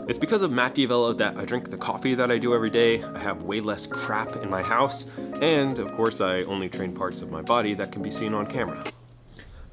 It's because of Matt D'Avella that I drink the coffee that I do every day, I have way less crap in my house, and of course I only train parts of my body that can be seen on camera.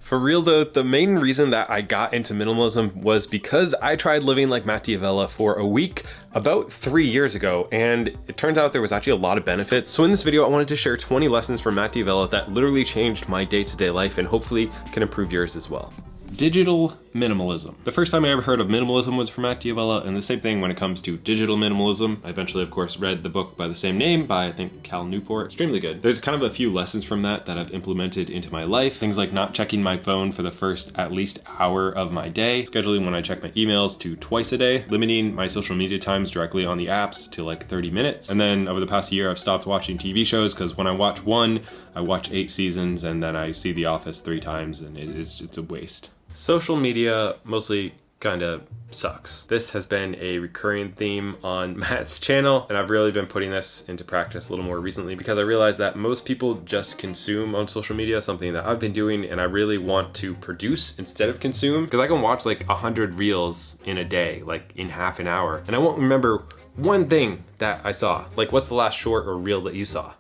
For real though, the main reason that I got into minimalism was because I tried living like Matt D'Avella for a week about 3 years ago, and it turns out there was actually a lot of benefits. So in this video, I wanted to share 20 lessons from Matt D'Avella that literally changed my day-to-day life and hopefully can improve yours as well. Digital minimalism. The first time I ever heard of minimalism was from Matt D'Avella, and the same thing when it comes to digital minimalism. I eventually, of course, read the book by the same name by, I think, Cal Newport. Extremely good. There's kind of a few lessons from that I've implemented into my life. Things like not checking my phone for the first at least hour of my day, scheduling when I check my emails to twice a day, limiting my social media times directly on the apps to like 30 minutes. And then over the past year, I've stopped watching TV shows because when I watch one, I watch 8 seasons and then I see The Office 3 times and it's a waste. Social media mostly kind of sucks. This has been a recurring theme on Matt's channel, and I've really been putting this into practice a little more recently because I realized that most people just consume on social media, something that I've been doing, and I really want to produce instead of consume, because I can watch like 100 reels in a day, like in half an hour, and I won't remember one thing that I saw. Like, what's the last short or reel that you saw?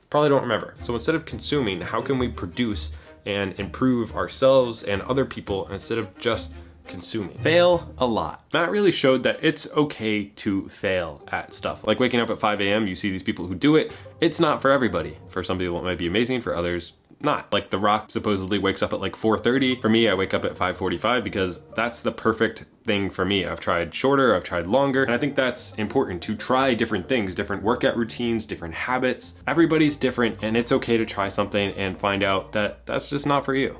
Probably don't remember. So instead of consuming, how can we produce and improve ourselves and other people instead of just consuming? Fail a lot. Matt really showed that it's okay to fail at stuff. Like waking up at 5 a.m., you see these people who do it. It's not for everybody. For some people it might be amazing, for others not. Like The Rock supposedly wakes up at like 4:30. For me, I wake up at 5:45 because that's the perfect thing for me. I've tried shorter, I've tried longer, and I think that's important to try different things, different workout routines, different habits. Everybody's different, and it's okay to try something and find out that that's just not for you.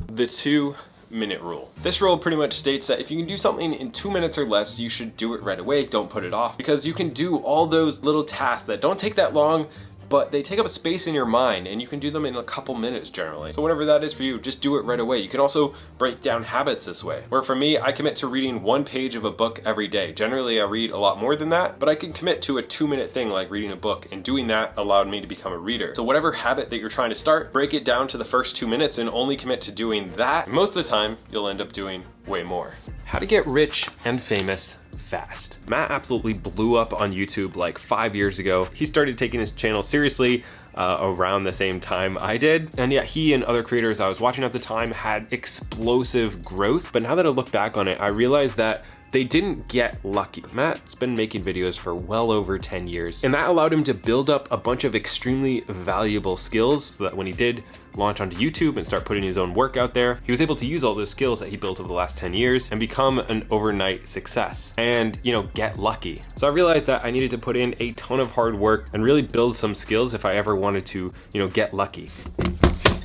The 2-minute rule. This rule pretty much states that if you can do something in 2 minutes or less, you should do it right away. Don't put it off, because you can do all those little tasks that don't take that long, but they take up space in your mind, and you can do them in a couple minutes generally. So whatever that is for you, just do it right away. You can also break down habits this way, where for me, I commit to reading 1 page of a book every day. Generally, I read a lot more than that, but I can commit to a 2-minute thing like reading a book, and doing that allowed me to become a reader. So whatever habit that you're trying to start, break it down to the first 2 minutes and only commit to doing that. Most of the time, you'll end up doing way more. How to get rich and famous fast. Matt absolutely blew up on YouTube like 5 years ago. He started taking his channel seriously around the same time I did. And yet he and other creators I was watching at the time had explosive growth. But now that I look back on it, I realized that they didn't get lucky. Matt's been making videos for well over 10 years, and that allowed him to build up a bunch of extremely valuable skills so that when he did launch onto YouTube and start putting his own work out there, he was able to use all those skills that he built over the last 10 years and become an overnight success and, you know, get lucky. So I realized that I needed to put in a ton of hard work and really build some skills if I ever wanted to, you know, get lucky.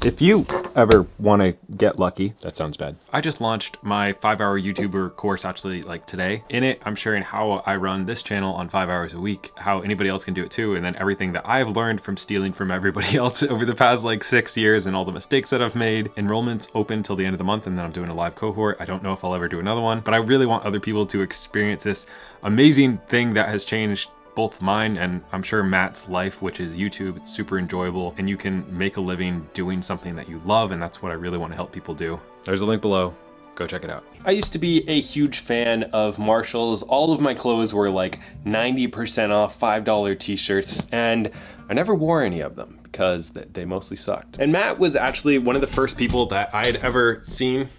If you ever want to get lucky, that sounds bad. I just launched my 5-hour YouTuber course actually like today. In it, I'm sharing how I run this channel on 5 hours a week, how anybody else can do it too, and then everything that I've learned from stealing from everybody else over the past like 6 years and all the mistakes that I've made. Enrollment's open till the end of the month, and then I'm doing a live cohort. I don't know if I'll ever do another one, but I really want other people to experience this amazing thing that has changed both mine and I'm sure Matt's life, which is YouTube. It's super enjoyable, and you can make a living doing something that you love, and that's what I really want to help people do. There's a link below. Go check it out. I used to be a huge fan of Marshalls. All of my clothes were like 90% off $5 t-shirts, and I never wore any of them because they mostly sucked. And Matt was actually one of the first people that I had ever seen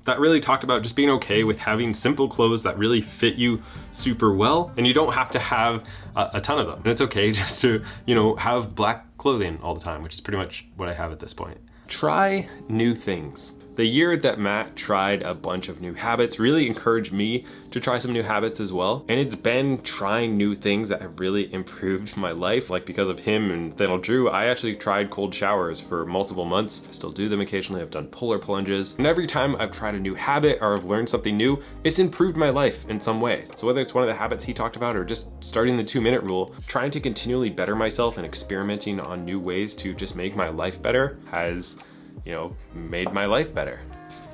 that really talked about just being okay with having simple clothes that really fit you super well, and you don't have to have a ton of them. And it's okay just to, you know, have black clothing all the time, which is pretty much what I have at this point. Try new things. The year that Matt tried a bunch of new habits really encouraged me to try some new habits as well. And it's been trying new things that have really improved my life. Like because of him and Thanel Drew, I actually tried cold showers for multiple months. I still do them occasionally. I've done polar plunges. And every time I've tried a new habit or I've learned something new, it's improved my life in some ways. So whether it's one of the habits he talked about or just starting the 2-minute rule, trying to continually better myself and experimenting on new ways to just make my life better has, you know, made my life better.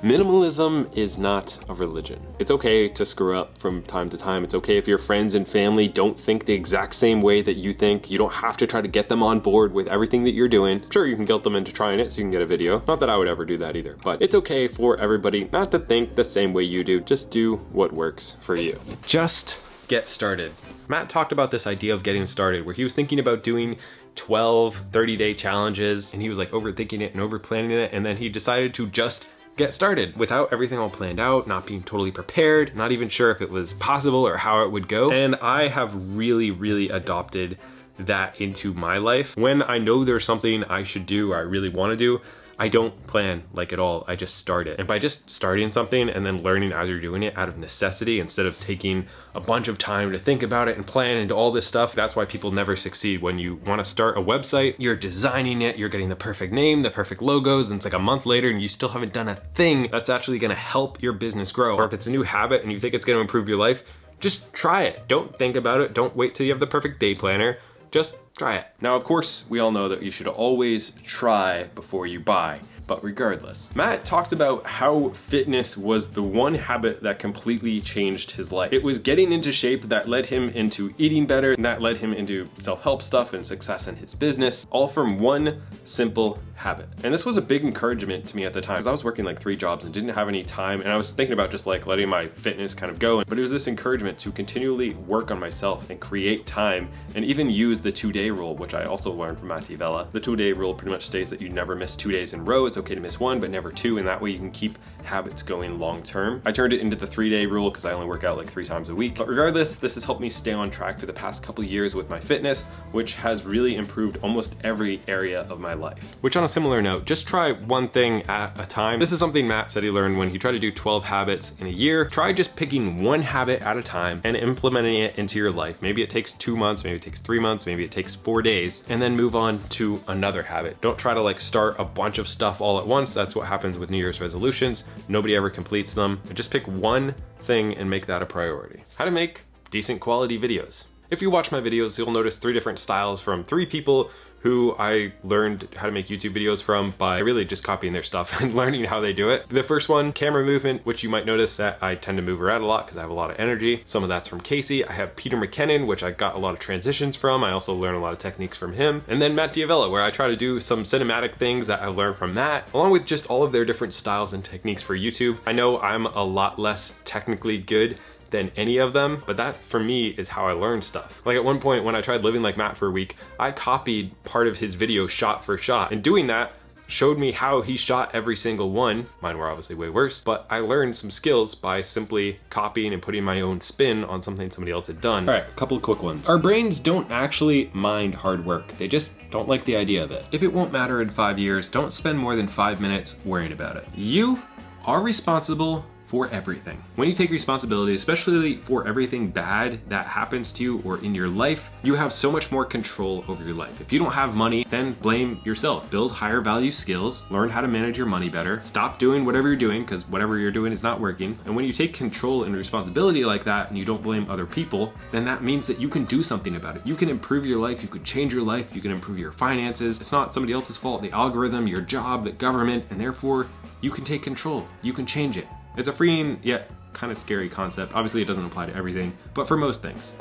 Minimalism is not a religion. It's okay to screw up from time to time. It's okay if your friends and family don't think the exact same way that you think. You don't have to try to get them on board with everything that you're doing. Sure, you can guilt them into trying it so you can get a video. Not that I would ever do that either, but it's okay for everybody not to think the same way you do. Just do what works for you. Just get started. Matt talked about this idea of getting started, where he was thinking about doing 12 30-day challenges, and he was like overthinking it and over planning it, and then he decided to just get started without everything all planned out, not being totally prepared, not even sure if it was possible or how it would go. And I have really adopted that into my life. When I know there's something I should do or I really want to do, I don't plan like at all. I just start it. And by just starting something and then learning as you're doing it out of necessity, instead of taking a bunch of time to think about it and plan and all this stuff, that's why people never succeed. When you want to start a website, you're designing it, you're getting the perfect name, the perfect logos, and it's like a month later and you still haven't done a thing that's actually going to help your business grow. Or if it's a new habit and you think it's going to improve your life, just try it. Don't think about it. Don't wait till you have the perfect day planner. Just try it. Now, of course, we all know that you should always try before you buy. But regardless, Matt talked about how fitness was the one habit that completely changed his life. It was getting into shape that led him into eating better, and that led him into self-help stuff and success in his business, all from one simple habit. And this was a big encouragement to me at the time, because I was working like 3 jobs and didn't have any time, and I was thinking about just like letting my fitness kind of go. But it was this encouragement to continually work on myself and create time, and even use the 2-day rule, which I also learned from Matt Vella. The 2-day rule pretty much states that you never miss 2 days in a row. It's okay to miss 1, but never 2, and that way you can keep habits going long term. I turned it into the 3-day rule because I only work out like 3 times a week. But regardless, this has helped me stay on track for the past couple years with my fitness, which has really improved almost every area of my life. Which, on a similar note, just try one thing at a time. This is something Matt said he learned when he tried to do 12 habits in a year. Try just picking one habit at a time and implementing it into your life. Maybe it takes 2 months, maybe it takes 3 months, maybe it takes 4 days, and then move on to another habit. Don't try to like start a bunch of stuff all at once. That's what happens with New Year's resolutions. Nobody ever completes them. Just pick one thing and make that a priority. How to make decent quality videos. If you watch my videos, you'll notice 3 different styles from 3 people who I learned how to make YouTube videos from by really just copying their stuff and learning how they do it. The first one, camera movement, which you might notice that I tend to move around a lot because I have a lot of energy. Some of that's from Casey. I have Peter McKinnon, which I got a lot of transitions from. I also learned a lot of techniques from him. And then Matt Vella, where I try to do some cinematic things that I've learned from Matt, along with just all of their different styles and techniques for YouTube. I know I'm a lot less technically good than any of them, but that for me is how I learned stuff. Like at one point when I tried living like Matt for a week, I copied part of his video shot for shot, and doing that showed me how he shot every single one. Mine were obviously way worse, but I learned some skills by simply copying and putting my own spin on something somebody else had done. All right, a couple of quick ones. Our brains don't actually mind hard work. They just don't like the idea of it. If it won't matter in 5 years, don't spend more than 5 minutes worrying about it. You are responsible for everything. When you take responsibility, especially for everything bad that happens to you or in your life, you have so much more control over your life. If you don't have money, then blame yourself. Build higher value skills, learn how to manage your money better, stop doing whatever you're doing because whatever you're doing is not working. And when you take control and responsibility like that and you don't blame other people, then that means that you can do something about it. You can improve your life, you could change your life, you can improve your finances. It's not somebody else's fault, the algorithm, your job, the government, and therefore you can take control. You can change it. It's a freeing yet kind of scary concept. Obviously it doesn't apply to everything, but for most things.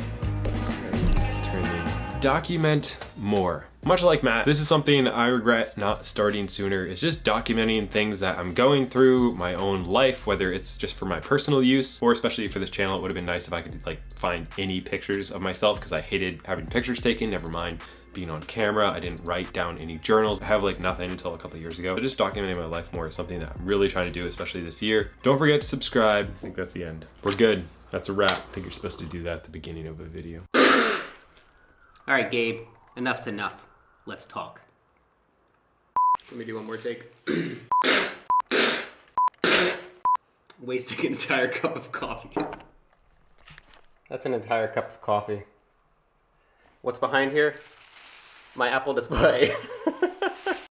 Document more. Much like Matt, this is something I regret not starting sooner. It's just documenting things that I'm going through, my own life, whether it's just for my personal use, or especially for this channel, it would have been nice if I could like find any pictures of myself because I hated having pictures taken, never mind being on camera. I didn't write down any journals. I have like nothing until a couple of years ago. So just documenting my life more is something that I'm really trying to do, especially this year. Don't forget to subscribe. I think that's the end. We're good. That's a wrap. I think you're supposed to do that at the beginning of a video. All right, Gabe, enough's enough. Let's talk. Let me do one more take. Wasting an entire cup of coffee. That's an entire cup of coffee. What's behind here? My Apple display.